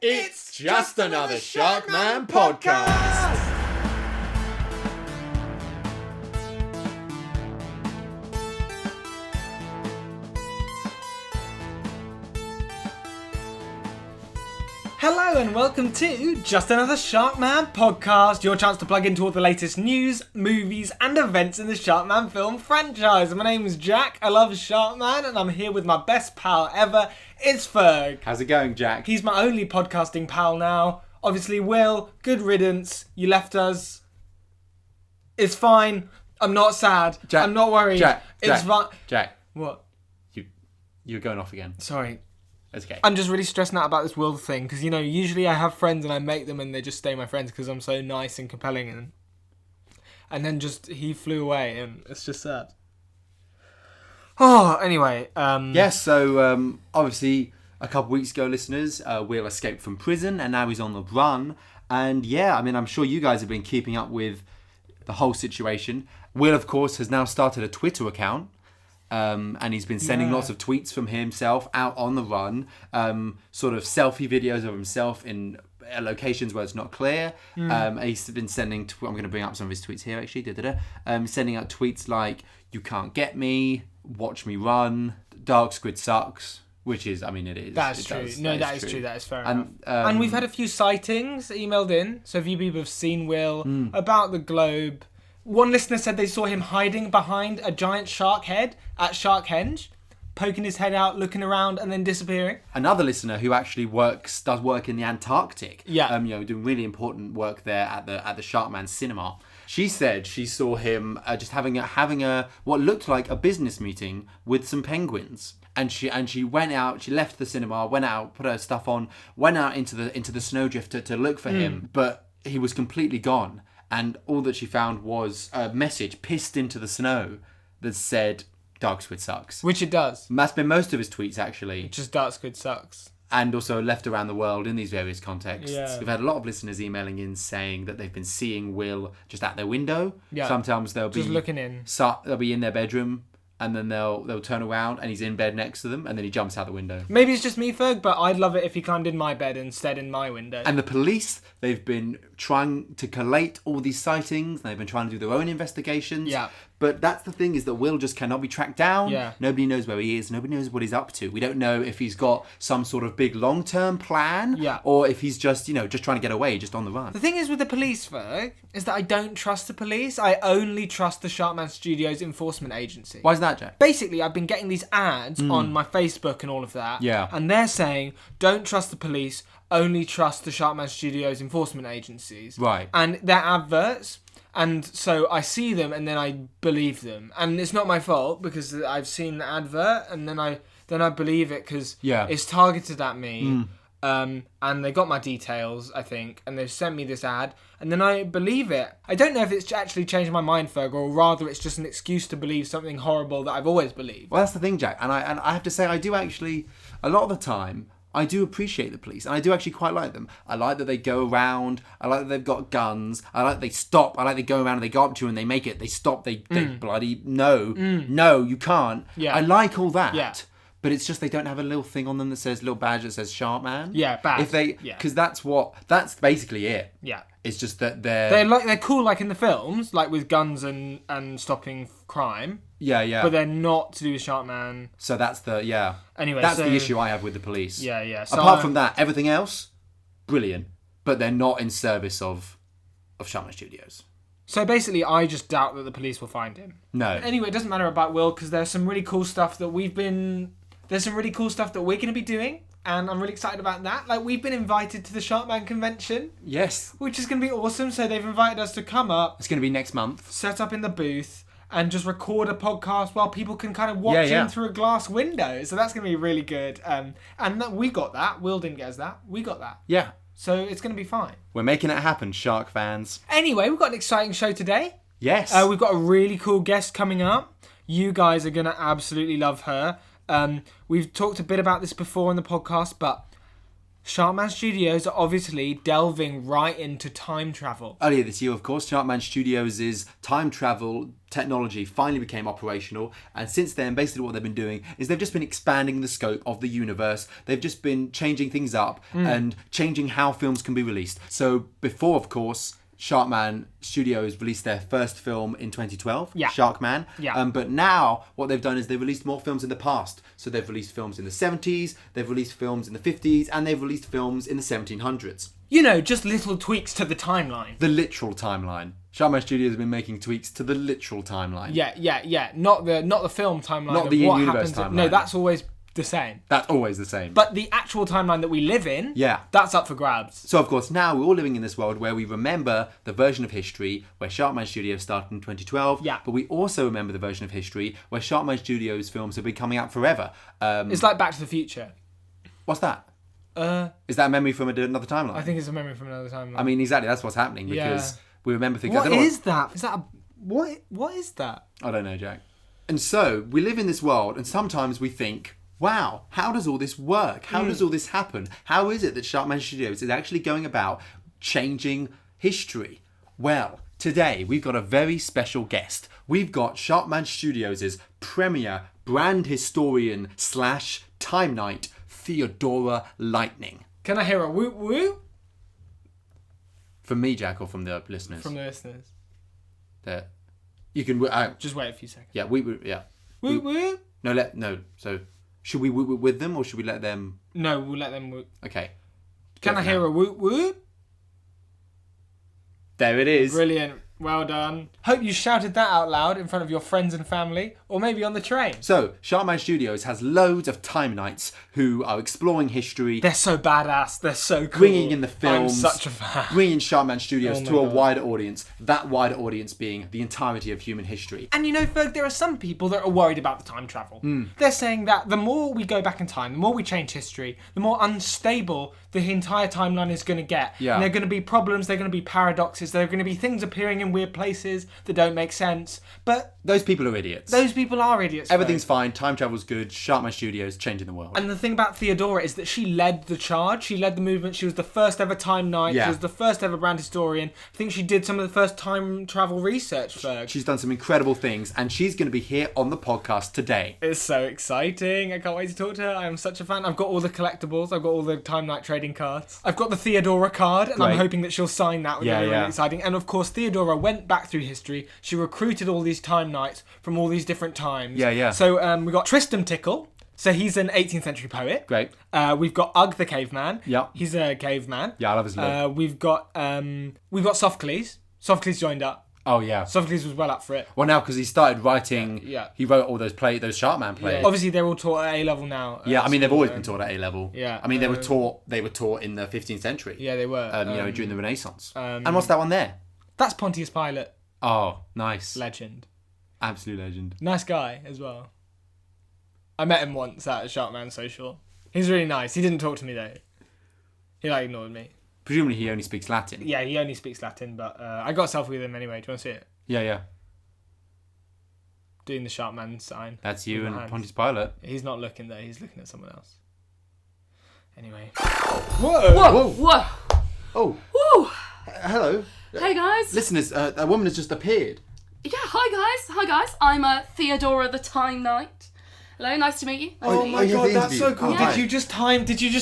It's just another Sharkman podcast. Hello and welcome to Just Another Sharkman podcast, your chance to plug into all the latest news, movies and events in the Sharkman film franchise. My name is Jack, I love Sharkman, and I'm here with my best pal ever, it's Ferg. How's it going, Jack? He's my only podcasting pal now. Obviously, Will, good riddance, you left us. It's fine, I'm not sad, Jack, I'm not worried. It's fine. Jack. What? You're going off again. Sorry. It's okay. I'm just really stressing out about this Will thing because, you know, usually I have friends and I make them and they just stay my friends because I'm so nice and compelling, and then just he flew away and it's just sad. Oh, anyway. Yes, so obviously a couple weeks ago, listeners, Will escaped from prison and now he's on the run. And yeah, I mean, I'm sure you guys have been keeping up with the whole situation. Will, of course, has now started a Twitter account. And he's been sending lots of tweets from himself out on the run, sort of selfie videos of himself in locations where it's not clear. He's been sending, I'm going to bring up some of his tweets here actually, sending out tweets like, "You can't get me," "Watch me run," "Dark squid sucks," which is, I mean, it is. That's true. That is true. That is fair enough. And we've had a few sightings emailed in, so a few people have seen Will about the globe. One listener said they saw him hiding behind a giant shark head at Sharkhenge, poking his head out, looking around, and then disappearing. Another listener who actually does work in the Antarctic, doing really important work there at the Sharkman cinema. She said she saw him just having a what looked like a business meeting with some penguins. And she went out. She left the cinema, went out, put her stuff on, went out into the snowdrift to look for him, but he was completely gone. And all that she found was a message pissed into the snow that said, "Dark squid sucks." Which it does. And that's been most of his tweets, actually. Just "Dark squid sucks." And also left around the world in these various contexts. Yeah. We've had a lot of listeners emailing in saying that they've been seeing Will just at their window. Yeah. Sometimes they'll just be looking in. They'll be in their bedroom. And then they'll turn around and he's in bed next to them and then he jumps out the window. Maybe it's just me, Ferg, but I'd love it if he climbed in my bed instead in my window. And the police, they've been trying to collate all these sightings. They've been trying to do their own investigations. Yeah. But that's the thing, is that Will just cannot be tracked down. Yeah. Nobody knows where he is. Nobody knows what he's up to. We don't know if he's got some sort of big long-term plan. Yeah. Or if he's just, just trying to get away, just on the run. The thing is with the police, Ferg, is that I don't trust the police. I only trust the Sharkman Studios Enforcement Agency. Why is that, Jack? Basically, I've been getting these ads on my Facebook and all of that. Yeah. And they're saying, don't trust the police, only trust the Sharkman Studios Enforcement Agencies. Right. And they're adverts. And so I see them and then I believe them. And it's not my fault because I've seen the advert and then I believe it because it's targeted at me. And they got my details, I think, and they've sent me this ad, and then I believe it. I don't know if it's actually changed my mind, Ferg, or rather it's just an excuse to believe something horrible that I've always believed. Well, that's the thing, Jack. And I have to say, I do actually, a lot of the time, I do appreciate the police, and I do actually quite like them. I like that they go around. I like that they've got guns. I like that they stop. I like they go around and they go up to you and they make it. They stop. They bloody, no, you can't. Yeah. I like all that. Yeah. But it's just they don't have a little thing on them that says, little badge that says Sharkman. Yeah, bad. If they, because that's basically it. Yeah. It's just that they're cool like in the films, like with guns and stopping crime. Yeah. But they're not to do with Sharkman. So that's the, Anyway, that's the issue I have with the police. Yeah. So apart from that, everything else, brilliant. But they're not in service of Sharkman Studios. So basically, I just doubt that the police will find him. No. Anyway, it doesn't matter about Will because there's some really cool stuff that we're going to be doing. And I'm really excited about that. Like, we've been invited to the Sharkman convention. Yes. Which is going to be awesome. So they've invited us to come up. It's going to be next month. Set up in the booth and just record a podcast while people can kind of watch in through a glass window. So that's going to be really good. And we got that. Will didn't get us that. We got that. Yeah. So it's going to be fine. We're making it happen, Shark fans. Anyway, we've got an exciting show today. Yes. We've got a really cool guest coming up. You guys are going to absolutely love her. We've talked a bit about this before on the podcast, but Sharkman Studios are obviously delving right into time travel. Earlier this year, of course, Sharkman Studios' time travel technology finally became operational, and since then, basically what they've been doing is they've just been expanding the scope of the universe. They've just been changing things up and changing how films can be released. So before, of course, Sharkman Studios released their first film in 2012, Sharkman. Yeah. But now what they've done is they've released more films in the past. So they've released films in the 70s, they've released films in the 50s, and they've released films in the 1700s. You know, just little tweaks to the timeline. The literal timeline. Sharkman Studios have been making tweaks to the literal timeline. Yeah. Not the film timeline. Not of the what in-universe happens. timeline. No, that's always the same. That's always the same. But the actual timeline that we live in, that's up for grabs. So, of course, now we're all living in this world where we remember the version of history where Sharkman Studios started in 2012. Yeah. But we also remember the version of history where Sharkman Studios films have been coming out forever. It's like Back to the Future. What's that? Is that a memory from another timeline? I think it's a memory from another timeline. I mean, exactly. That's what's happening because we remember things. What is that? Is that what is that? I don't know, Jack. And so we live in this world, and sometimes we think, wow, how does all this work? How does all this happen? How is it that Sharkman Studios is actually going about changing history? Well, today we've got a very special guest. We've got Sharkman Studios' premier brand historian / Time Knight, Theodora Lightning. Can I hear a woo woo? From me, Jack, or from the listeners? From the listeners. There. You can... Just wait a few seconds. Yeah, yeah. Woo woo? No. So, should we woo with them, or should we let them... No, we'll let them woo. Okay. Can I hear a woo woo? There it is. Brilliant. Well done. Hope you shouted that out loud in front of your friends and family, or maybe on the train. So, Sharkman Studios has loads of time knights who are exploring history. They're so badass. They're so cool. Bringing in the films. I'm such a fan. Bringing Sharkman Studios to a wider audience. That wider audience being the entirety of human history. And you know, Ferg, there are some people that are worried about the time travel. They're saying that the more we go back in time, the more we change history, the more unstable the entire timeline is going to get. Yeah. And there are going to be problems, there are going to be paradoxes, there are going to be things appearing in weird places that don't make sense. But those people are idiots. Those people are idiots. Everything's fine. Time travel's good. Sharkman Studios changing the world. And the thing about Theodora is that she led the charge. She led the movement. She was the first ever Time Knight. Yeah. She was the first ever brand historian. I think she did some of the first time travel research. Ferg. She's done some incredible things, and she's going to be here on the podcast today. It's so exciting. I can't wait to talk to her. I am such a fan. I've got all the collectibles. I've got all the Time Knight trading cards. I've got the Theodora card, and I'm hoping that she'll sign that, which will be really exciting. And of course, Theodora went back through history. She recruited all these Time Knights from all these different times. Yeah. So we got Tristram Tickle. So he's an 18th century poet. Great. We've got Ugg the caveman. Yeah. He's a caveman. Yeah, I love his look. We've got Sophocles. Sophocles joined up. Oh yeah. Sophocles was well up for it. Well, now because he started writing. Yeah. He wrote all those Sharkman plays. Yeah. Obviously, they're all taught at A level now. Yeah, I mean they've always been taught at A level. Yeah. I mean they were taught in the 15th century. Yeah, they were. During the Renaissance. And what's that one there? That's Pontius Pilate. Oh, nice. Legend. Absolute legend. Nice guy as well. I met him once at a Sharkman social. He's really nice. He didn't talk to me though. He ignored me. Presumably he only speaks Latin. Yeah, he only speaks Latin, but I got a selfie with him anyway. Do you want to see it? Yeah. Doing the Sharkman sign. That's you and Pontius Pilate. He's not looking there. He's looking at someone else. Anyway. Whoa! Oh. Woo! Hello. Hey guys. Listeners, a woman has just appeared. Yeah, hi guys. I'm Theodora the Time Knight. Hello, nice to meet you. Oh my god, that's so cool. Yeah. Did you just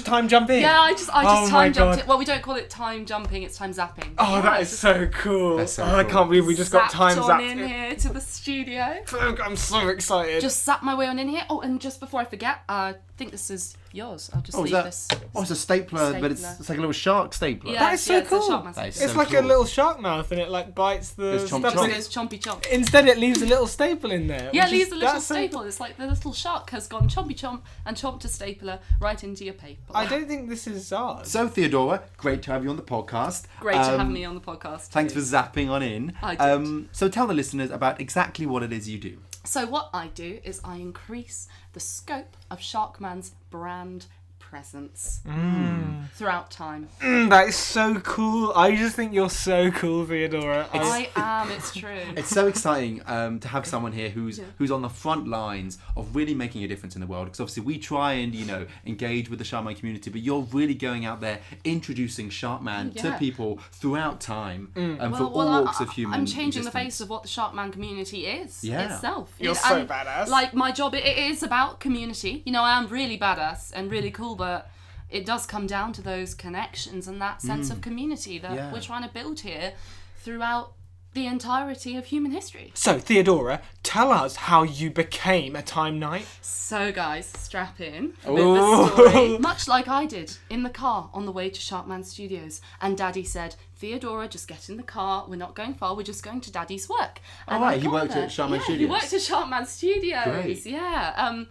time jump in? Yeah, I just time jumped it. Well, we don't call it time jumping, it's time zapping. Oh, that is so cool. That's so I can't believe we just got time zapped in here to the studio. I'm so excited. Just zapped my way on in here. Oh, and just before I forget, I think this is yours. I'll just leave this. Oh, it's a stapler, but it's like a little shark stapler. Yeah, that is so cool. It's like a little shark mouth and it like bites the chomp stuff. chomp. It's chompy chomp. Instead it leaves a little staple in there. Yeah, it leaves a little staple. It's like the little shark has gone chompy chomp and chomped a stapler right into your paper. I don't think this is ours. So Theodora, great to have you on the podcast. Great to have me on the podcast. Thanks for zapping on in. I did. So tell the listeners about exactly what it is you do. So what I do is I increase the scope of Sharkman's brand presence throughout time. That is so cool. I just think you're so cool, Theodora. I am, it's true. It's so exciting to have someone here who's on the front lines of really making a difference in the world. Because obviously we try and, engage with the Sharkman community, but you're really going out there introducing Sharkman to people throughout time and for all walks of human I'm changing existence. the face of what the Sharkman community is itself. You're so badass. Like, my job, it is about community. I am really badass and really cool, but it does come down to those connections and that sense of community that we're trying to build here throughout the entirety of human history. So, Theodora, tell us how you became a Time Knight. So, guys, strap in. A bit of a story. Much like I did in the car on the way to Sharkman Studios. And Daddy said, Theodora, just get in the car. We're not going far. We're just going to Daddy's work. And he worked at Sharkman Studios. He worked at Sharkman Studios. Great. Yeah.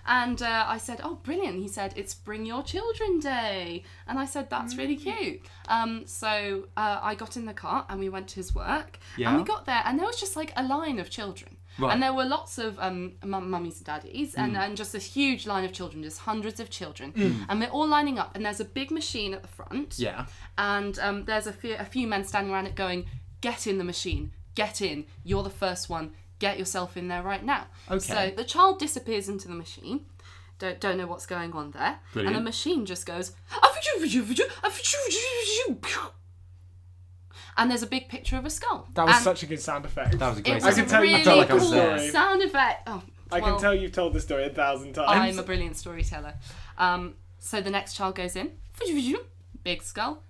And I said, oh, brilliant. He said, it's Bring Your Children Day. And I said, that's really cute. So I got in the car and we went to his work. Yeah. And we got there and there was just like a line of children. Right. And there were lots of mummies and daddies and just this huge line of children, just hundreds of children. And they're all lining up and there's a big machine at the front. Yeah. And there's a few men standing around it going, get in the machine, get in, you're the first one. Get yourself in there right now. Okay. So the child disappears into the machine. Don't know what's going on there. Brilliant. And the machine just goes... And there's a big picture of a skull. That was such a good sound effect. That was a great sound effect. It was a really cool sound effect. Oh, I can tell you've told the story 1,000 times. I'm a brilliant storyteller. So the next child goes in. Big skull.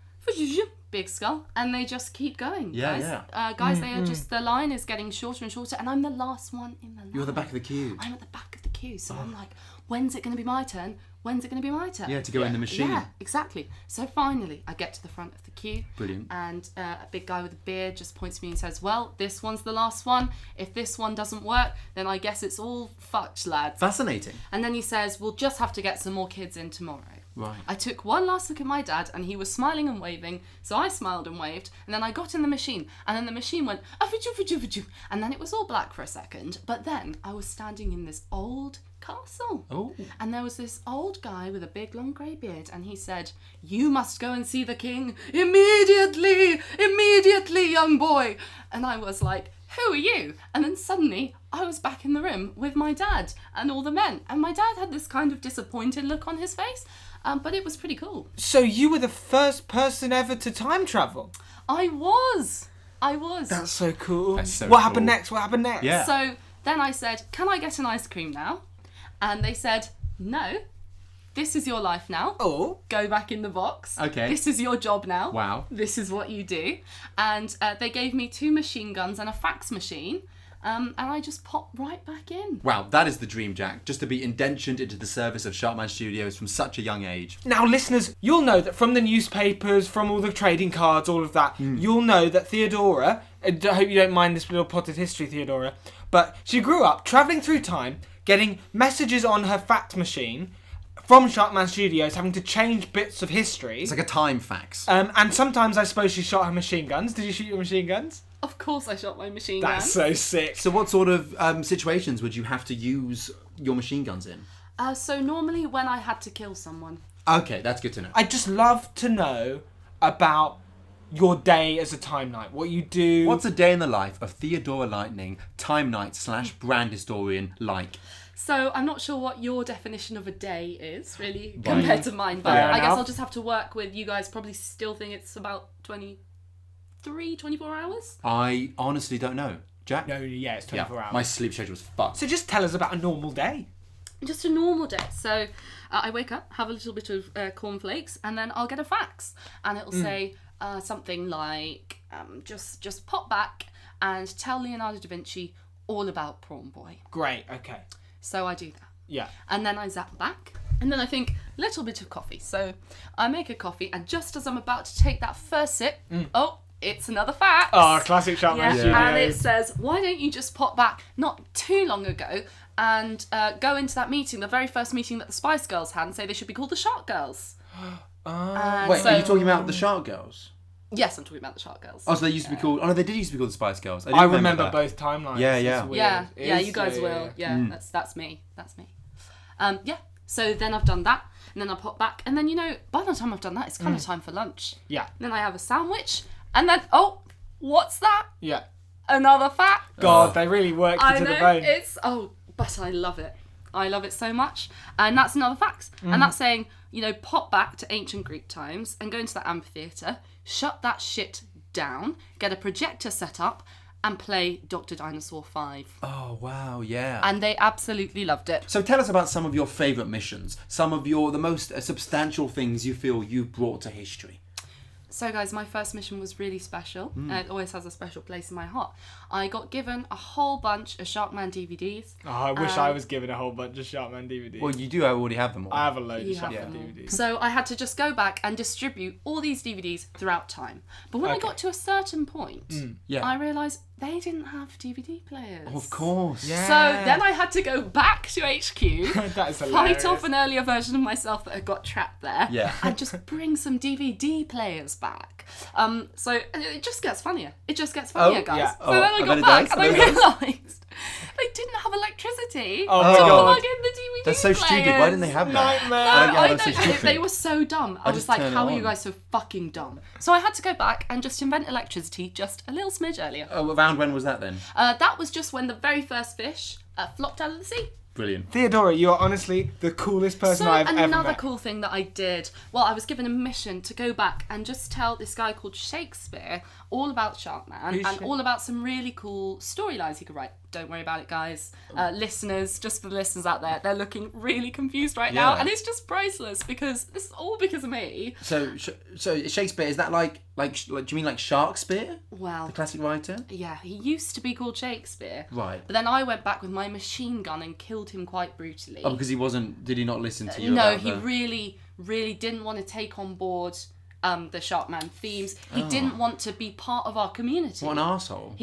Big skull, and they just keep going. Guys, they are just, the line is getting shorter and shorter, and I'm the last one in the line. You're at the back of the queue. I'm at the back of the queue, so I'm like, when's it going to be my turn? When's it going to be my turn? Yeah, to go in the machine. Yeah, exactly. So finally, I get to the front of the queue. Brilliant. And a big guy with a beard just points to me and says, well, this one's the last one. If this one doesn't work, then I guess it's all fucked, lads. Fascinating. And then he says, we'll just have to get some more kids in tomorrow. Right. I took one last look at my dad and he was smiling and waving, so I smiled and waved, and then I got in the machine, and then the machine went, and then it was all black for a second, but then I was standing in this old castle. Oh. And there was this old guy with a big long grey beard, and he said, you must go and see the king immediately, young boy. And I was like, who are you? And then suddenly I was back in the room with my dad and all the men, and my dad had this kind of disappointed look on his face. But it was pretty cool. So you were the first person ever to time travel? I was. That's so cool. That's so what cool. happened next? Yeah. So then I said, can I get an ice cream now? And they said, no. This is your life now. Oh. Go back in the box. Okay. This is your job now. Wow. This is what you do. And they gave me 2 machine guns and a fax machine. And I just popped right back in. Wow, that is the dream, Jack. Just to be indentured into the service of Sharkman Studios from such a young age. Now, listeners, you'll know that from the newspapers, from all the trading cards, all of that, you'll know that Theodora, I hope you don't mind this little potted history, Theodora, but she grew up travelling through time, getting messages on her fax machine from Sharkman Studios, having to change bits of history. It's like a time fax. And sometimes I suppose she shot her machine guns. Did you shoot your machine guns? Of course I shot my machine guns. That's so sick. So what sort of situations would you have to use your machine guns in? So normally when I had to kill someone. Okay, that's good to know. I'd just love to know about your day as a Time Knight. What you do. What's a day in the life of Theodora Lightning, Time Knight / brand historian like? So I'm not sure what your definition of a day is, really, compared to mine. But I guess I'll just have to work with you guys. Probably still think it's about 24 hours? I honestly don't know. Jack? No, yeah, it's 24 hours. My sleep schedule's fucked. So just tell us about a normal day. Just a normal day. So I wake up, have a little bit of cornflakes, and then I'll get a fax. And it'll say something like, just pop back and tell Leonardo da Vinci all about Prawn Boy. Great, okay. So I do that. Yeah. And then I zap back. And then I think, little bit of coffee. So I make a coffee, and just as I'm about to take that first sip, it's another fax. Oh, classic Sharkman Studios. And it says, why don't you just pop back not too long ago and go into that meeting, the very first meeting that the Spice Girls had, and say they should be called the Shark Girls. Wait, are you talking about the Shark Girls? Yes, I'm talking about the Shark Girls. Oh, so they used to be called... Oh, no, they did used to be called the Spice Girls. I remember both timelines. Yeah. Yeah, you guys will. Yeah, that's me. That's me. So then I've done that. and then I pop back, and then, by the time I've done that, it's kind of time for lunch. Yeah. Then I have a sandwich, and then, what's that? Yeah. Another fat. God, they really work you to the bone. But I love it. I love it so much. And that's another fact. And that's saying, pop back to ancient Greek times and go into the amphitheatre, shut that shit down, get a projector set up, and play Dr. Dinosaur 5. Oh, wow, yeah. And they absolutely loved it. So tell us about some of your favourite missions, some of the most substantial things you feel you've brought to history. So guys, my first mission was really special, and it always has a special place in my heart. I got given a whole bunch of Sharkman DVDs. Oh, I wish I was given a whole bunch of Sharkman DVDs. Well, you do already have them all. I have a load You of have Sharkman them all. DVDs. So I had to just go back and distribute all these DVDs throughout time. But when I got to a certain point, I realised they didn't have DVD players. Of course. Yeah. So then I had to go back to HQ, That is fight hilarious. off an earlier version of myself that had got trapped there, Yeah. and just bring some DVD players back. So it just gets funnier. It just gets funnier, guys. yeah. So then I got back and I realised they didn't have electricity Oh my to God. plug in the DVD That's so stupid. players. Why didn't they have that? Nightmare. I don't get how I that's so know, stupid. they were so dumb. I was just like, turn it how are you on. guys so fucking dumb? So I had to go back and just invent electricity just a little smidge earlier. Oh, around when was that then? That was just when the very first fish flopped out of the sea. Brilliant. Theodora, you are honestly the coolest person So I've ever another met. cool thing that I did, well, I was given a mission to go back and just tell this guy called Shakespeare all about Sharkman and all about some really cool storylines he could write. Don't worry about it, guys. Listeners, just for the listeners out there, they're looking really confused right now, Yeah. and it's just priceless because this is all because of me. So Shakespeare, is that like do you mean like Sharkspeare? Well, The classic writer? yeah, he used to be called Shakespeare. Right. But then I went back with my machine gun and killed him quite brutally. Oh, because did he not listen to you? No, about he the... really didn't want to take on board the Sharkman themes. He didn't want to be part of our community. What an arsehole.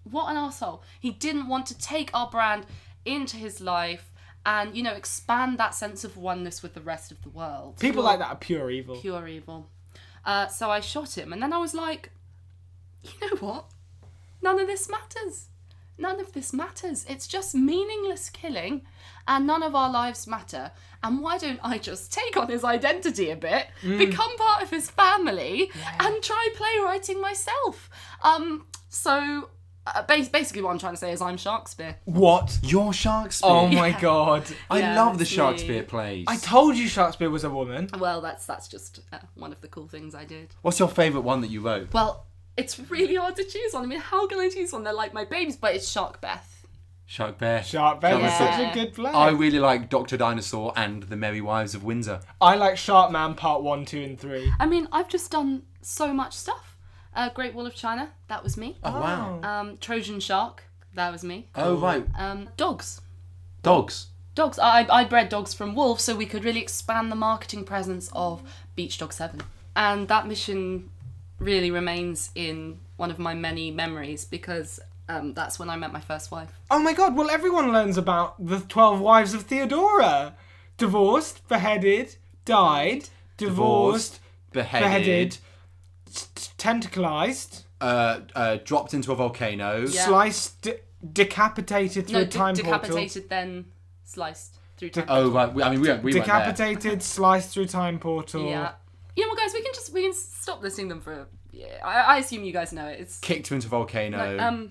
What an arsehole. He didn't want to take our brand into his life and, expand that sense of oneness with the rest of the world. People like that are pure evil. Pure evil. So I shot him, and then I was like, you know what? None of this matters. None of this matters. It's just meaningless killing, and none of our lives matter. And why don't I just take on his identity a bit, become part of his family, and try playwriting myself? Basically what I'm trying to say is I'm Sharkspeare. What? You're Sharkspeare. Oh my God. I Yeah, love the that's Sharkspeare me. plays. I told you Sharkspeare was a woman. Well, that's just one of the cool things I did. What's your favourite one that you wrote? Well, it's really hard to choose one. I mean, how can I choose one? They're like my babies, but it's Sharkbear. Sharkbear. Sharkbear was Yeah. such a good play. I really like Dr. Dinosaur and The Merry Wives of Windsor. I like Sharkman Part 1, 2 and 3. I mean, I've just done so much stuff. Great Wall of China, that was me. Oh, wow. Trojan Shark, that was me. Oh, right. Dogs. Dogs. Dogs. I bred dogs from wolves so we could really expand the marketing presence of Beach Dog 7. And that mission really remains in one of my many memories because that's when I met my first wife. Oh my God, well everyone learns about the 12 wives of Theodora. Divorced, beheaded, died, divorced, beheaded, tentaclized, dropped into a volcano. Yeah. sliced, decapitated through a time decapitated, then sliced through time. Oh, right. We went there. Decapitated, sliced through time portal. Yeah. You know what, guys? We can stop listing them for. Yeah, I assume you guys know it. It's Kicked you into a volcano.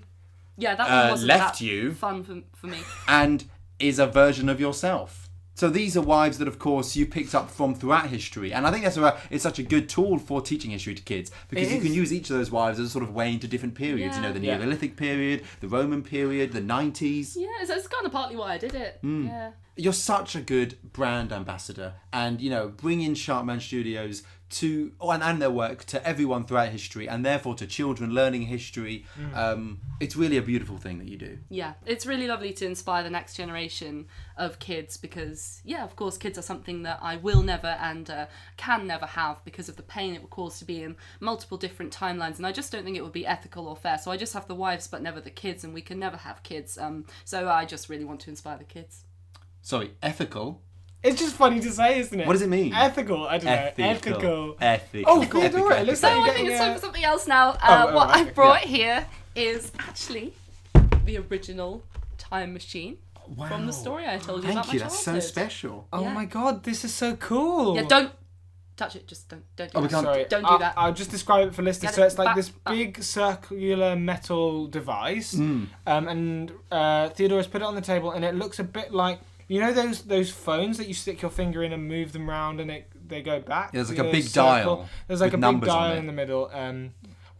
yeah, that one wasn't left that you. fun for me. And is a version of yourself. So these are wives that, of course, you picked up from throughout history. And I think it's such a good tool for teaching history to kids because you can use each of those wives as a sort of way into different periods. Yeah. The Neolithic period, the Roman period, the 90s. Yeah, so it's kind of partly why I did it. Yeah. You're such a good brand ambassador, and bringing Sharkman Studios to and their work to everyone throughout history, and therefore to children learning history. It's really a beautiful thing that you do. Yeah, it's really lovely to inspire the next generation of kids because, yeah, of course, kids are something that I will never and can never have because of the pain it will cause to be in multiple different timelines, and I just don't think it would be ethical or fair. So I just have the wives but never the kids, and we can never have kids. So I just really want to inspire the kids. Sorry, ethical? It's just funny to say, isn't it? What does it mean? Ethical. I don't know. Ethical. Ethical. Oh, Theodora, it looks So like I you're think getting it's time a... for something else now. Oh, what right, I've brought here is actually the original time machine. from the story I told you Thank about you. my That's childhood. so special. Oh Yeah. my god, this is so cool. Yeah, don't touch it. Just don't do Oh, we that. can't- Sorry, Don't do that. I'll just describe it for listeners. Get So it it's like back this up. big circular metal device, Mm. and Theodora's put it on the table, and it looks a bit like, you know, those phones that you stick your finger in and move them around, and they go back. Yeah, there's like You a know, big circle. dial There's like with a big numbers on dial it. in the middle.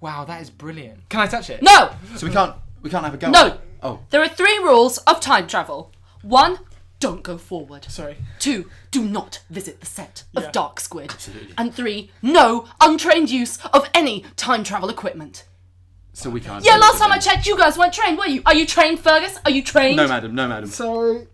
Wow, that is brilliant. Can I touch it? No! So we can't have a go. No! Oh. There are 3 rules of time travel. 1, don't go forward. Sorry. 2, do not visit the set of Yeah. Dark Squid. Absolutely. And 3, no untrained use of any time travel equipment. So we can't. Yeah, do last it time I then. checked, you guys weren't trained, were you? Are you trained, Fergus? Are you trained? No, madam. No, madam. Sorry.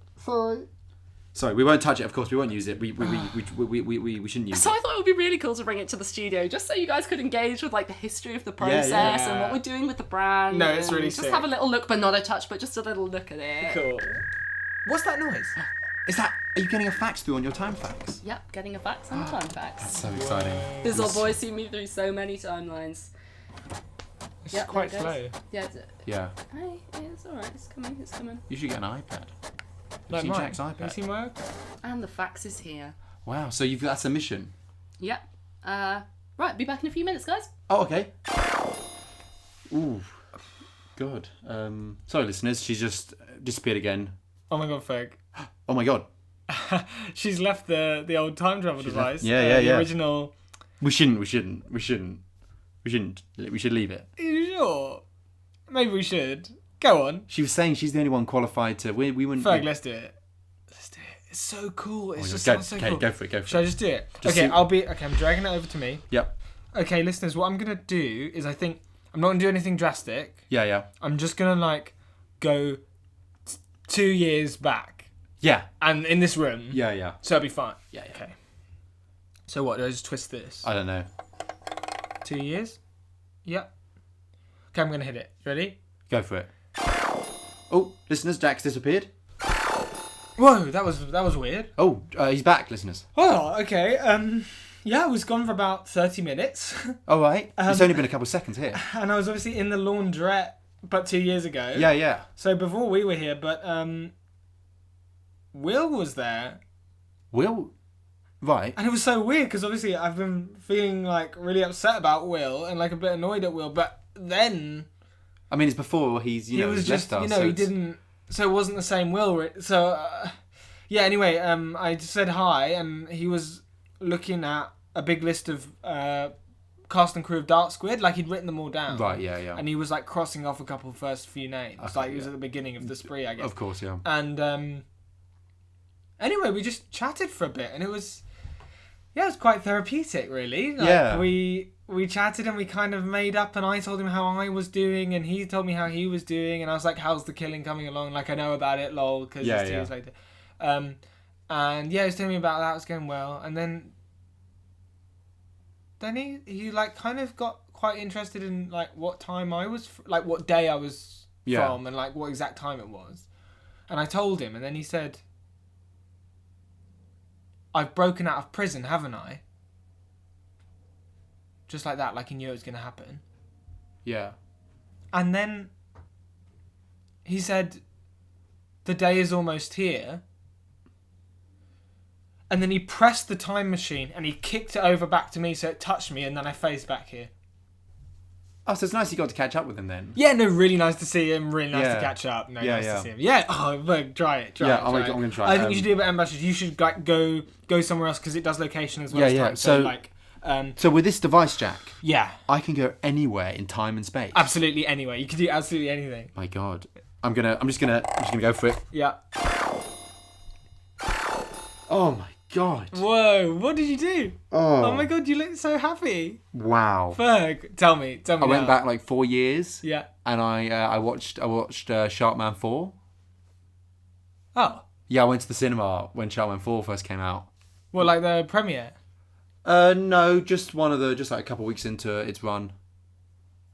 Sorry, we won't touch it. Of course, we won't use it. We shouldn't use So it. I thought it would be really cool to bring it to the studio, just so you guys could engage with like the history of the process yeah. and what we're doing with the brand. No, it's and really just sick. have a little look, but not a touch, but just a little look at it. Cool. What's that noise? Is that? Are you getting a fax through on your time fax? Yep, getting a fax and a time fax. So exciting. This old boy's seen me through so many timelines. It's Yep, quite there it slow. goes. Yeah, Yeah. hey, it's alright, it's coming, it's coming. You should get an iPad. Like seen mine. Jack's Have you iPad? seen my iPad? And the fax is here. Wow. So that's a mission. Yep. Right, be back in a few minutes, guys. Oh, okay. Ooh. God. Sorry, listeners. She's just disappeared again. Oh my god, Ferg. Oh my God. She's left the old time travel device. Yeah. The original. We shouldn't. We should leave it. Are you sure? Maybe we should. Go on. She was saying she's the only one qualified to. We wouldn't. Ferg, let's do it. Let's do it. It's so cool. It's just go, sounds so okay, cool. go for it. Go for Should I it. just do it? Just Okay, see- Okay, I'm dragging it over to me. Yep. Okay, listeners, what I'm gonna do is I'm not gonna do anything drastic. Yeah. I'm just gonna go 2 years back Yeah. and in this room. Yeah. So it'll be fine. Yeah. Okay. So what? Do I just twist this? I don't know. 2 years? Yep. Okay, I'm gonna hit it. Ready? Go for it. Oh, listeners, Jack's disappeared. Whoa, that was weird. Oh, he's back, listeners. Oh, okay. Yeah, I was gone for about 30 minutes, All right. It's only been a couple of seconds here. and I was obviously in the laundrette, but 2 years ago. Yeah. So before we were here, but Will was there, Will. Right. and it was so weird because obviously I've been feeling really upset about Will and a bit annoyed at Will, but then I mean, it's before he's he was just left us, he so it's- didn't. So it wasn't the same Will. So yeah. Anyway, I just said hi, and he was looking at a big list of cast and crew of Dark Squid, he'd written them all down. Right. Yeah. And he was crossing off a couple of first few names. Okay, He was at the beginning of the spree, I guess. Of course, yeah. And anyway, we just chatted for a bit, and it was quite therapeutic, really. Yeah. We chatted and we kind of made up, and I told him how I was doing, and he told me how he was doing, and I was like, "How's the killing coming along?" I know about it, lol, because it's 2 years later. And yeah, he was telling me about that. It was going well, and then he kind of got quite interested in what time I was, what day I was from, and what exact time it was. And I told him, and then he said, "I've broken out of prison, haven't I?" Just like that, he knew it was going to happen. Yeah. And then he said, "The day is almost here." And then he pressed the time machine and he kicked it over back to me so it touched me, and then I phased back here. Oh, so it's nice you got to catch up with him then. Yeah, no, really nice to see him. Really nice Yeah. to catch up. No, Yeah, nice yeah. to see him. Yeah, try it. Yeah, I'm gonna try it. I think you should do a bit of ambassadors. You should go somewhere else because it does location as well Yeah, as yeah. time. So- So with this device, Jack, yeah, I can go anywhere in time and space. absolutely anywhere. You can do absolutely anything. My God. I'm just gonna go for it. Yeah. Oh my God. Whoa, what did you do? Oh. Oh my God, you look so happy. Wow. Ferg, tell me I went now. back 4 years. Yeah. And I watched Sharkman 4. Oh. Yeah, I went to the cinema when Sharkman 4 first came out. Well, the premiere? No, just a couple of weeks into its run.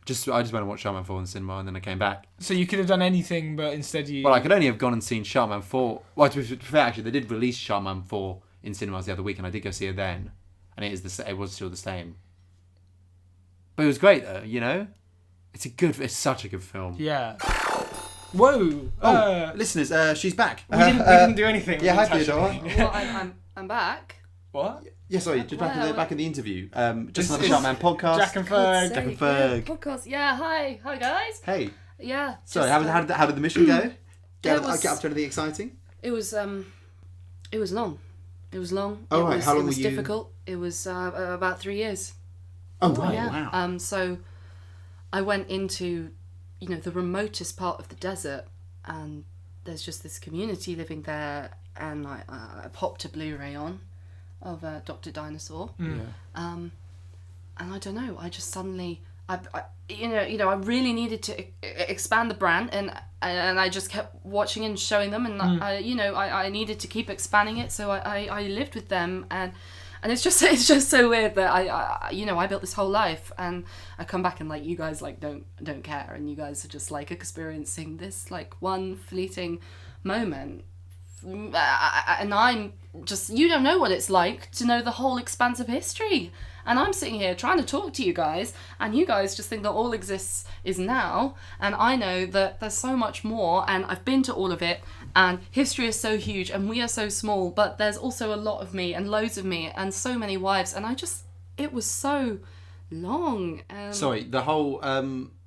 I just went and watched Sharkman 4 in the cinema, and then I came back. So you could have done anything, but instead you... Well, I could only have gone and seen Sharkman 4. Well, to be fair, actually, they did release Sharkman 4 in cinemas the other week, and I did go see it then, and it was still the same. But it was great, though. It's such a good film. Yeah. Whoa. Listeners, she's back. We didn't do anything. Yeah, hi Theodora. Well, I'm back. What? Yeah, sorry, just back in the interview. Just another Sharkman podcast. Jack and Ferg. Jack and Ferg. Podcast. Yeah, hi guys. Hey. Yeah. Sorry, how did the mission go? Get up to anything exciting? It was long. It was long. Oh, right. How long It was were you? difficult. It was about 3 years. Oh, right. Yeah. Wow. So I went into, the remotest part of the desert, and there's just this community living there, and I popped a Blu-ray on of Dr. Dinosaur. Yeah. And I don't know, I just suddenly, I really needed to expand the brand, and I just kept watching and showing them, and I needed to keep expanding it, so I lived with them, and it's just so weird that I built this whole life, and I come back and you guys don't care, and you guys are just experiencing this one fleeting moment. And I'm just, you don't know what it's like to know the whole expanse of history, and I'm sitting here trying to talk to you guys, and you guys just think that all exists is now, and I know that there's so much more, and I've been to all of it, and history is so huge, and we are so small, but there's also a lot of me, and loads of me, and so many wives, and it was so long. Sorry, the whole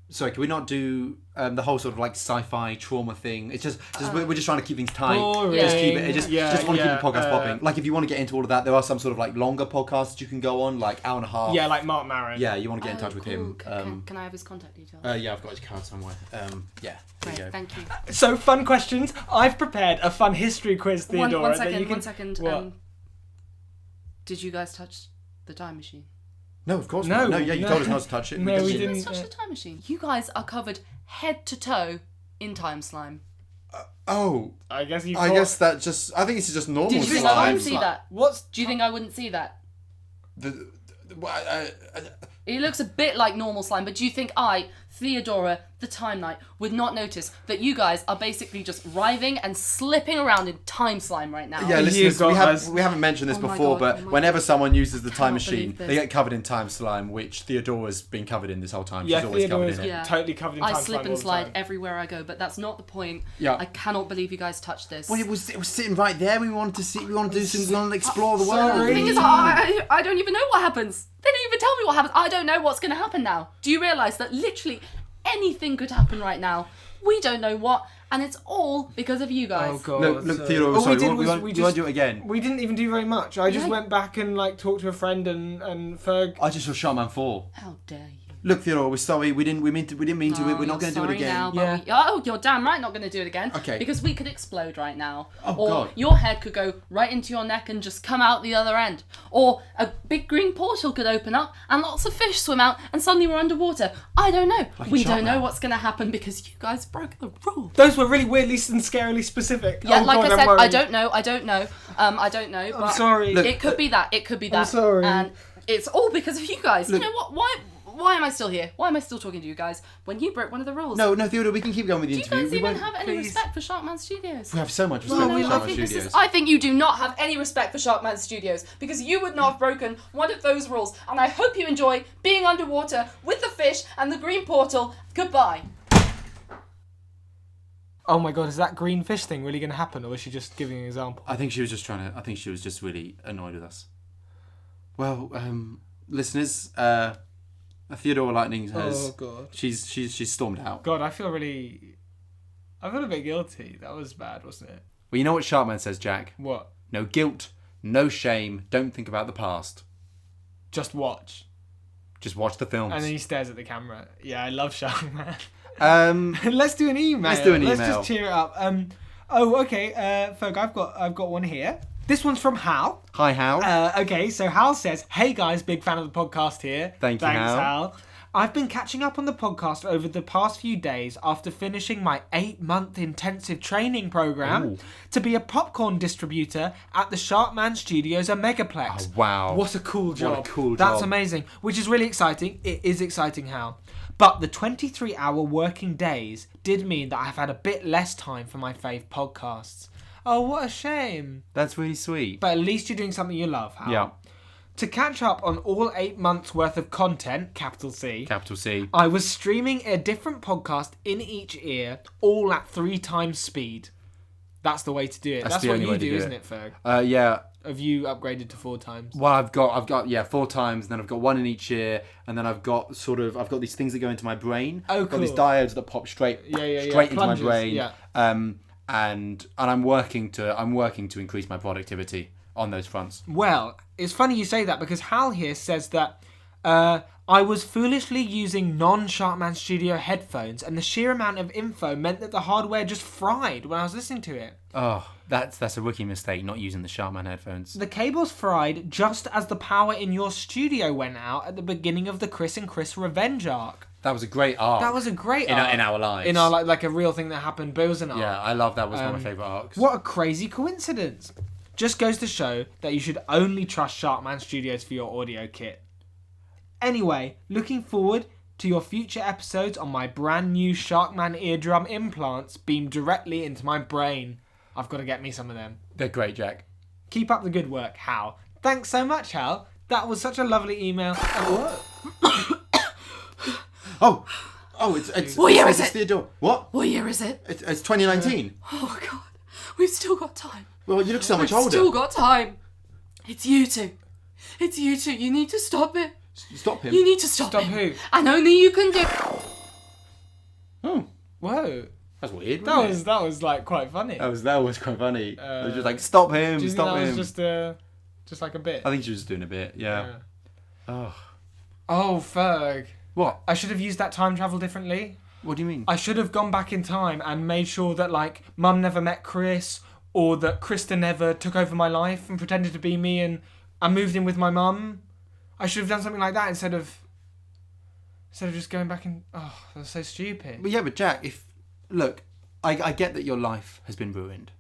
sorry, can we not do the whole sort of sci-fi trauma thing? It's just we're just trying to keep things tight. Boring. Just keep it. Just want to keep the podcast popping. If you want to get into all of that, there are some sort of longer podcasts that you can go on, hour and a half. Yeah, like Mark Maron. Yeah, you want to get in touch with him. Can I have his contact details? Yeah, I've got his card somewhere. Yeah, there you go. Thank you. So, fun questions. I've prepared a fun history quiz, Theodora. One second. What? Did you guys touch the time machine? No, of course not. No, yeah, you told us not to touch it. No, we didn't. Let's touch the time machine. You guys are covered head to toe in time slime. I guess I think it's just normal Did you think I slime. wouldn't see that? Do you think I wouldn't see that? It looks a bit like normal slime, but do you think I, Theodora, the Time Knight, would not notice that you guys are basically just writhing and slipping around in time slime right now? Yeah, listeners, we haven't mentioned this before, but whenever someone uses the time machine, they get covered in time slime, which Theodora's been covered in this whole time. Yeah, She's always Theodora's covered in it. totally covered in time slime. I slip and slide everywhere I go, but that's not the point. Yeah. I cannot believe you guys touched this. Well, it was sitting right there. We wanted to see. We wanted to do some. We wanted to explore the world. The thing is, I don't even know what happens. They don't even tell me what happens. I don't know what's going to happen now. Do you realise that literally anything could happen right now? We don't know what, and it's all because of you guys. Oh god! Look, Theodora. Sorry, we want to do it again. We didn't even do very much. I just went back and talked to a friend and Ferg. I just saw Sharkman 4. How dare you? Look, Theodora, we're sorry. We didn't mean to. We're not going to do it again. Now, you're damn right not going to do it again. Okay. Because we could explode right now. Oh, God. Your head could go right into your neck and just come out the other end. Or a big green portal could open up and lots of fish swim out and suddenly we're underwater. I don't know. We don't know what's going to happen because you guys broke the rules. Those were really weirdly and scarily specific. Yeah, I said, I don't know. I don't know. I'm sorry. It could be that. I'm sorry. And it's all because of you guys. You know what? Why am I still here? Why am I still talking to you guys when you broke one of the rules? No, Theodora, we can keep going with the interview. Do you guys even have any respect for Sharkman Studios? We have so much respect for Sharkman Studios. I think you do not have any respect for Sharkman Studios because you would not have broken one of those rules. And I hope you enjoy being underwater with the fish and the green portal. Goodbye. Oh my god, is that green fish thing really going to happen, or was she just giving an example? I think she was just really annoyed with us. Well, listeners, Theodora Lightning has. Oh god. She's stormed out. God, I feel a bit guilty. That was bad, wasn't it? Well, you know what Sharkman says, Jack? What? No guilt, no shame. Don't think about the past. Just watch. Just watch the films. And then he stares at the camera. Yeah, I love Sharkman. Let's do an email. Let's just cheer it up. Okay, Ferg, I've got one here. This one's from Hal. Hi, Hal. Okay, so Hal says, "Hey guys, big fan of the podcast here." Thanks, Hal. I've been catching up on the podcast over the past few days after finishing my 8-month intensive training program to be a popcorn distributor at the Sharkman Studios at Megaplex. Oh, wow. What a cool job. What a cool job. That's amazing, which is really exciting. It is exciting, Hal. But the 23-hour working days did mean that I've had a bit less time for my fave podcasts. Oh, what a shame. That's really sweet. But at least you're doing something you love, Hal. Yeah. To catch up on all 8 months worth of content, capital C, I was streaming a different podcast in each ear, all at 3 times speed. That's the way to do it. That's what you do, isn't it, Ferg? Yeah. Have you upgraded to 4 times? Well, I've got 4 times, and then I've got 1 in each ear, and then I've got these things that go into my brain. Oh, cool. I've got these diodes that pop straight into my brain. Yeah. And I'm working to increase my productivity on those fronts. Well, it's funny you say that because Hal here says that I was foolishly using non-Sharkman Studio headphones, and the sheer amount of info meant that the hardware just fried when I was listening to it. Oh, that's a rookie mistake, not using the Sharkman headphones. The cables fried just as the power in your studio went out at the beginning of the Chris and Chris revenge arc. That was a great arc. That was a great arc. In our lives. In our, like a real thing that happened, but it was an arc. Yeah, I love that. Was one of my favourite arcs. What a crazy coincidence. Just goes to show that you should only trust Sharkman Studios for your audio kit. Anyway, looking forward to your future episodes on my brand new Sharkman eardrum implants beamed directly into my brain. I've got to get me some of them. They're great, Jack. Keep up the good work, Hal. Thanks so much, Hal. That was such a lovely email. It's what year is it? Theodora. What? What year is it? It's 2019. Oh, God. We've still got time. Well, you look so much older. We've still got time. It's you two. It's you two. You need to stop it. Stop him. You need to stop him. Who? And only you can do. Oh. Whoa. That's weird. That was like quite funny. That was quite funny. It was just like, stop him, do you stop think him. That was just like a bit. I think she was just doing a bit. Yeah. Oh. Oh, Ferg. What? I should have used that time travel differently. What do you mean? I should have gone back in time and made sure that like Mum never met Chris, or that Krista never took over my life and pretended to be me, and I moved in with my mum. I should have done something like that instead of just going back and... Oh, that's so stupid. But Jack, I get that your life has been ruined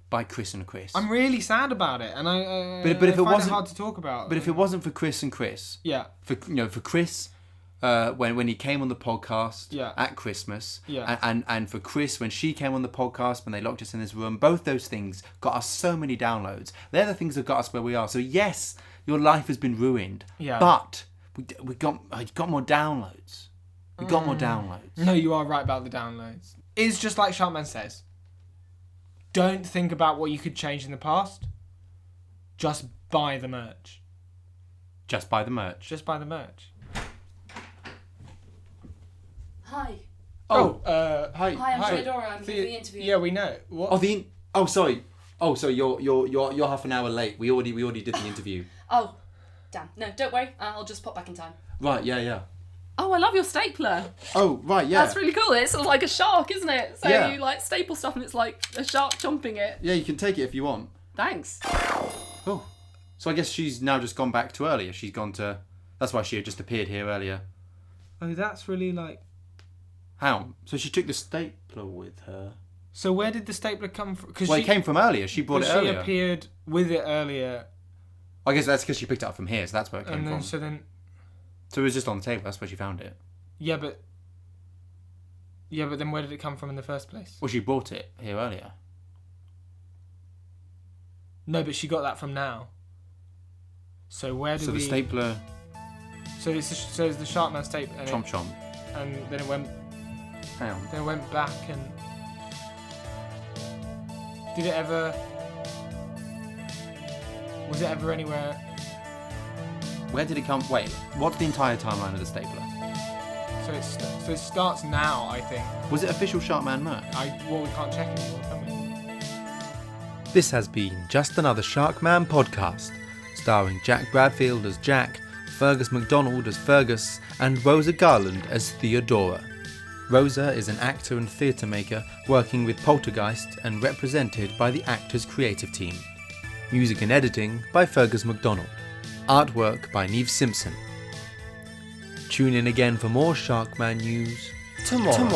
by Chris and Chris. I'm really sad about it, and I but if it wasn't hard to talk about. But if it wasn't for Chris and Chris, yeah, for Chris, when he came on the podcast at Christmas, and for Chris when she came on the podcast when they locked us in this room, both those things got us so many downloads. They're the things that got us where we are. So yes, your life has been ruined. Yeah. But we got more downloads. We got more downloads. No, you are right about the downloads. It's just like Sharkman says. Don't think about what you could change in the past. Just buy the merch. Just buy the merch. Just buy the merch. Hi. Hi. Hi, I'm Theodora. I'm giving the interview. Yeah, we know. What? Sorry. Oh, so you're half an hour late. We already did the interview. Oh, damn. No, don't worry. I'll just pop back in time. Right. Yeah. Oh, I love your stapler. Oh, right. Yeah. That's really cool. It's sort of like a shark, isn't it? So Yeah. you like staple stuff, and it's like a shark chomping it. Yeah, you can take it if you want. Thanks. Oh. So I guess she's now just gone back to earlier. She's gone to... That's why she had just appeared here earlier. Oh, that's really like... How? So she took the stapler with her. So where did the stapler come from? It came from earlier. She brought it earlier. She appeared with it earlier. I guess that's because she picked it up from here, so that's where it came from. So it was just on the table. That's where she found it. Yeah, but then where did it come from in the first place? Well, she brought it here earlier. No, but she got that from now. So where did the stapler... So it's the Sharkman stapler. Chomp. And then it went... How? Then it went back and... Did it ever... Was it ever anywhere... Where did it come... Wait, what's the entire timeline of the stapler? So it starts now, I think. Was it official Sharkman merch? We can't check anymore, can we? This has been Just Another Sharkman podcast, starring Jack Bradfield as Jack, Fergus Macdonald as Fergus, and Rosa Garland as Theodora. Rosa is an actor and theatre maker working with Poltergeist and represented by the Actors Creative Team. Music and editing by Fergus Macdonald. Artwork by Niamh Simpson. Tune in again for more Sharkman news tomorrow.